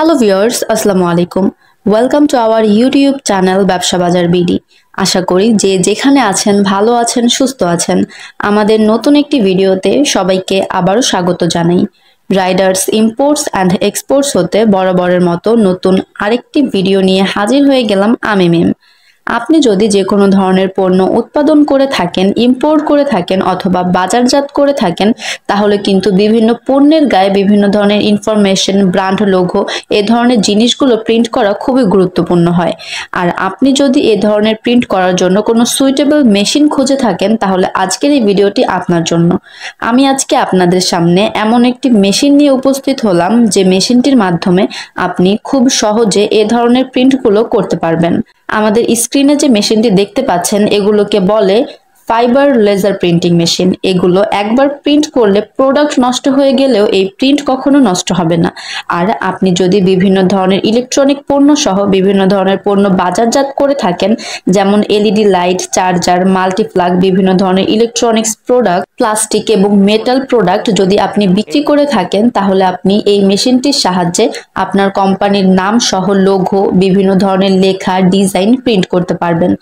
Hello viewers, আসসালামু আলাইকুম। Welcome to our YouTube channel ব্যবসা বাজার বিডি। আশা করি যে যেখানে আছেন ভালো আছেন, সুস্থ আছেন। আমাদের নতুন একটি ভিডিওতে সবাইকে আবারও স্বাগত জানাই। রাইডার্স ইম্পোর্টস অ্যান্ড এক্সপোর্টস হতে বরাবরের মতো নতুন আরেকটি ভিডিও নিয়ে হাজির হয়ে গেলাম আমি মিম। আপনি যদি যে কোনো ধরনের পণ্য উৎপাদন করে থাকেন, ইম্পোর্ট করে থাকেন অথবা বাজারজাত করে থাকেন, তাহলে কিন্তু বিভিন্ন পণ্যের গায়ে বিভিন্ন ধরনের ইনফরমেশন, ব্র্যান্ড লোগো এ ধরনের জিনিসগুলো প্রিন্ট করা খুবই গুরুত্বপূর্ণ হয়। আর আপনি যদি এ ধরনের প্রিন্ট করার জন্য কোনো সুইটেবল মেশিন খুঁজে থাকেন, তাহলে আজকের এই ভিডিওটি আপনার জন্য। আমি আজকে আপনাদের সামনে এমন একটি মেশিন নিয়ে উপস্থিত হলাম যে মেশিনটির মাধ্যমে আপনি খুব সহজে এ ধরনের প্রিন্টগুলো করতে পারবেন। আমাদের স্ক্রিনে যে মেশিনটি দেখতে পাচ্ছেন এগুলোকে বলে ফাইবার লেজার প্রিন্টিং মেশিন। এগুলো একবার প্রিন্ট করলে প্রোডাক্ট নষ্ট হয়ে গেলেও এই প্রিন্ট কখনো নষ্ট হবে না। আর আপনি যদি বিভিন্ন ধরনের ইলেকট্রনিক পণ্য সহ বিভিন্ন ধরনের পণ্য বাজারজাত করে থাকেন, যেমন এলইডি লাইট, চার্জার, মাল্টিপ্লাগ, বিভিন্ন ধরনের ইলেকট্রনিক্স প্রোডাক্ট, প্লাস্টিক এবং মেটাল প্রোডাক্ট যদি আপনি বিক্রি করে থাকেন, তাহলে আপনি এই মেশিনটির সাহায্যে আপনার কোম্পানির নাম সহ লোগো, বিভিন্ন ধরনের লেখা, ডিজাইন প্রিন্ট করতে পারবেন।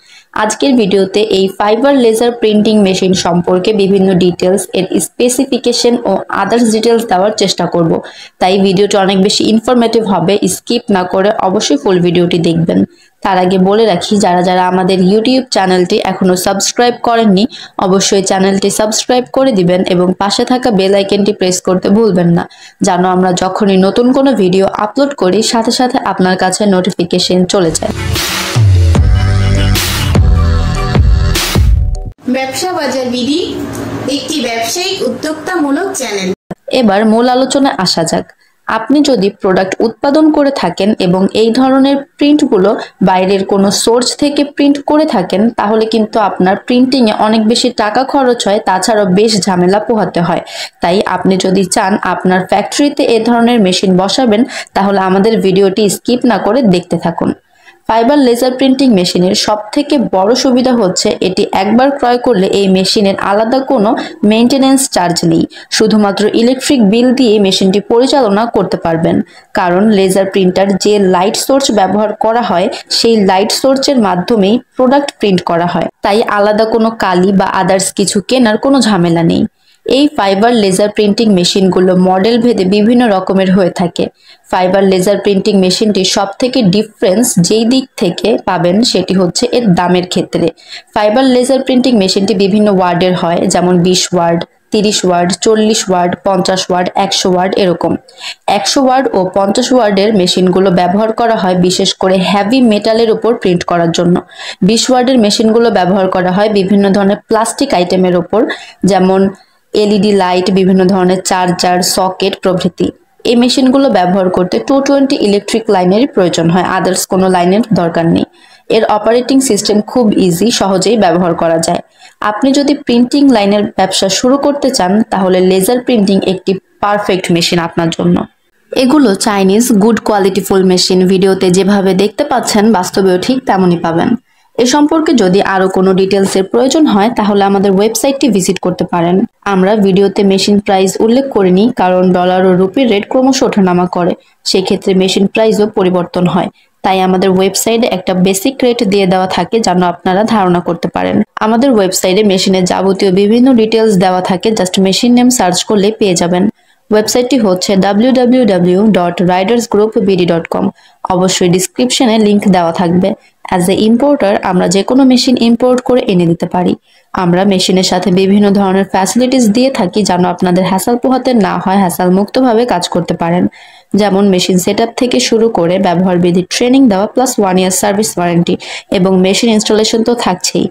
আজকের ভিডিওতে এই ফাইবার লেজার প্রিন্টিং মেশিন সম্পর্কে বিভিন্ন ডিটেলস, এর স্পেসিফিকেশন ও আদার্স ডিটেলস দেওয়ার চেষ্টা করব। তাই ভিডিওটি অনেক বেশি ইনফরমেটিভ হবে, স্কিপ না করে অবশ্যই ফুল ভিডিওটি দেখবেন। তার আগে বলে রাখি, যারা যারা আমাদের ইউটিউব চ্যানেলটি এখনো সাবস্ক্রাইব করেননি, অবশ্যই চ্যানেলটি সাবস্ক্রাইব করে দিবেন এবং পাশে থাকা বেল আইকনটি প্রেস করতে ভুলবেন না, যেন আমরা যখনই নতুন কোনো ভিডিও আপলোড করি সাথে সাথে আপনার কাছে নোটিফিকেশন চলে যায়। ব্যবসা বাজার বিডি একটি ব্যবসায়িক উদ্যোক্তামূলক চ্যানেল। এবার মূল আলোচনায় আসা যাক। আপনি যদি প্রোডাক্ট উৎপাদন করে থাকেন এবং এই ধরনের প্রিন্টগুলো বাইরের কোনো সোর্স থেকে প্রিন্ট করে থাকেন, তাহলে কিন্তু আপনার প্রিন্টিংয়ে অনেক বেশি টাকা খরচ হয়, তাছাড়াও বেশ ঝামেলা পোহাতে হয়। তাই আপনি যদি চান আপনার ফ্যাক্টরিতে এ ধরনের মেশিন বসাবেন, তাহলে আমাদের ভিডিওটি স্কিপ না করে দেখতে থাকুন। ফাইবার লেজার প্রিন্টিং মেশিনের সবথেকে বড় সুবিধা হচ্ছে এটি একবার ক্রয় করলে এই মেশিনের আলাদা কোনো মেইনটেনেন্স চার্জ নেই। শুধুমাত্র ইলেকট্রিক বিল দিয়ে মেশিনটি পরিচালনা করতে পারবেন, কারণ লেজার প্রিন্টার যে লাইট সোর্স ব্যবহার করা হয় সেই লাইট সোর্সের মাধ্যমেই প্রোডাক্ট প্রিন্ট করা হয়। তাই আলাদা কোনো কালি বা আদার্স কিছু কেনার কোনো ঝামেলা নেই। এই ফাইবার লেজার প্রিন্টিং মেশিনগুলো মডেল ভেদে বিভিন্ন রকমের হয়ে থাকে। ফাইবার লেজার প্রিন্টিং মেশিনটির সব থেকে ডিফারেন্স যেই দিক থেকে পাবেন সেটি হচ্ছে এর দামের ক্ষেত্রে। ফাইবার লেজার প্রিন্টিং মেশিনটি বিভিন্ন ওয়ার্ডের হয়, যেমন 20 word, 30 word, 40 word, 50 word, 100 word এরকম। 100 ওয়ার্ড ও 50 ওয়ার্ডের মেশিনগুলো ব্যবহার করা হয় বিশেষ করে হেভি মেটালের উপর প্রিন্ট করার জন্য। 20 ওয়ার্ডের মেশিনগুলো ব্যবহার করা হয় বিভিন্ন ধরনের প্লাস্টিক আইটেমের উপর, যেমন এলইডি লাইট, বিভিন্ন ধরনের চার্জার, সকেট প্রভৃতি। এই মেশিনগুলো ব্যবহার করতে 220 ইলেকট্রিক লাইনের প্রয়োজন হয়, আদার্স কোনো লাইনের দরকার নেই। এর অপারেটিং সিস্টেম খুব ইজি, সহজেই ব্যবহার করা যায়। আপনি যদি প্রিন্টিং লাইনের ব্যবসা শুরু করতে চান, তাহলে লেজার প্রিন্টিং একটি পারফেক্ট মেশিন আপনার জন্য। এগুলো Chinese good quality full machine. ভিডিওতে যেভাবে দেখতে পাচ্ছেন বাস্তবেও ঠিক তেমনই পাবেন। এ সম্পর্কে যদি আরো কোনো ডিটেলসের প্রয়োজন হয়, তাহলে আমাদের ওয়েবসাইটটি ভিজিট করতে পারেন। আমরা ভিডিওতে মেশিন প্রাইস উল্লেখ করিনি, কারণ ডলার ও রুপির রেট ক্রমশ ওঠানামা করে, সেক্ষেত্রে মেশিন প্রাইসও পরিবর্তন হয়। তাই আমাদের ওয়েবসাইটে একটা বেসিক রেট দিয়ে দেওয়া থাকে, যেন আপনারা ধারণা করতে পারেন। আমাদের ওয়েবসাইটে মেশিনের যাবতীয় বিভিন্ন ডিটেলস দেওয়া থাকে, জাস্ট মেশিন নেম সার্চ করলে পেয়ে যাবেন। ওয়েবসাইটটি হচ্ছে www.ridersgroupbd.com। অবশ্যই ডিসক্রিপশনে লিংক দেওয়া থাকবে। অ্যাজ এ ইম্পোর্টার আমরা যে কোনো মেশিন ইম্পোর্ট করে এনে দিতে পারি। আমরা মেশিনের সাথে বিভিন্ন ধরনের ফ্যাসিলিটিস দিয়ে থাকি, যেন আপনাদের হ্যাসাল পোহাতে না হয়, হ্যাসাল মুক্তভাবে কাজ করতে পারেন। যেমন মেশিন সেটআপ থেকে শুরু করে ব্যবহার বিধি ট্রেনিং দেওয়া, প্লাস 1 ইয়ার সার্ভিস ওয়ারেন্টি এবং মেশিন ইনস্টলেশন তো থাকছেই।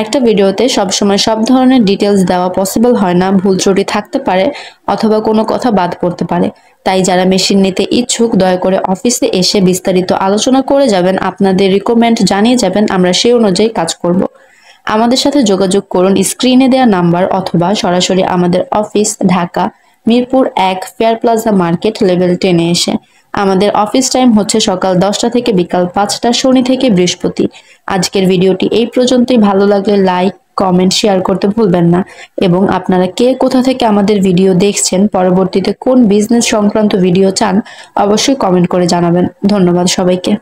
একটা ভিডিওতে সবসময় সব ধরনের ডিটেলস দেওয়া পসিবল হয় না, ভুল ত্রুটি থাকতে পারে অথবা কোনো কথা বাদ পড়তে পারে। তাই যারা মেশিন নিতে ইচ্ছুক দয়া করে অফিসে এসে বিস্তারিত আলোচনা করে যাবেন, আপনাদের রিকমেন্ড জানিয়ে যাবেন, আমরা সেই অনুযায়ী কাজ করব। আমাদের সাথে যোগাযোগ করুন স্ক্রিনে দেওয়া নাম্বার অথবা সরাসরি আমাদের office Dhaka Mirpur 1 fair plaza market level 10-এ এসে। আমাদের অফিস টাইম হচ্ছে সকাল 10টা থেকে বিকাল 5টা, শনি থেকে বৃহস্পতি। আজকের ভিডিওটি এই পর্যন্তই। ভালো লাগলে লাইক, কমেন্ট শেয়ার করতে ভুলবেন না এবং আপনারা কে কোথা থেকে আমাদের ভিডিও দেখছেন, পরবর্তীতে কোন বিজনেস সংক্রান্ত ভিডিও চান অবশ্যই কমেন্ট করে জানাবেন। ধন্যবাদ সবাইকে।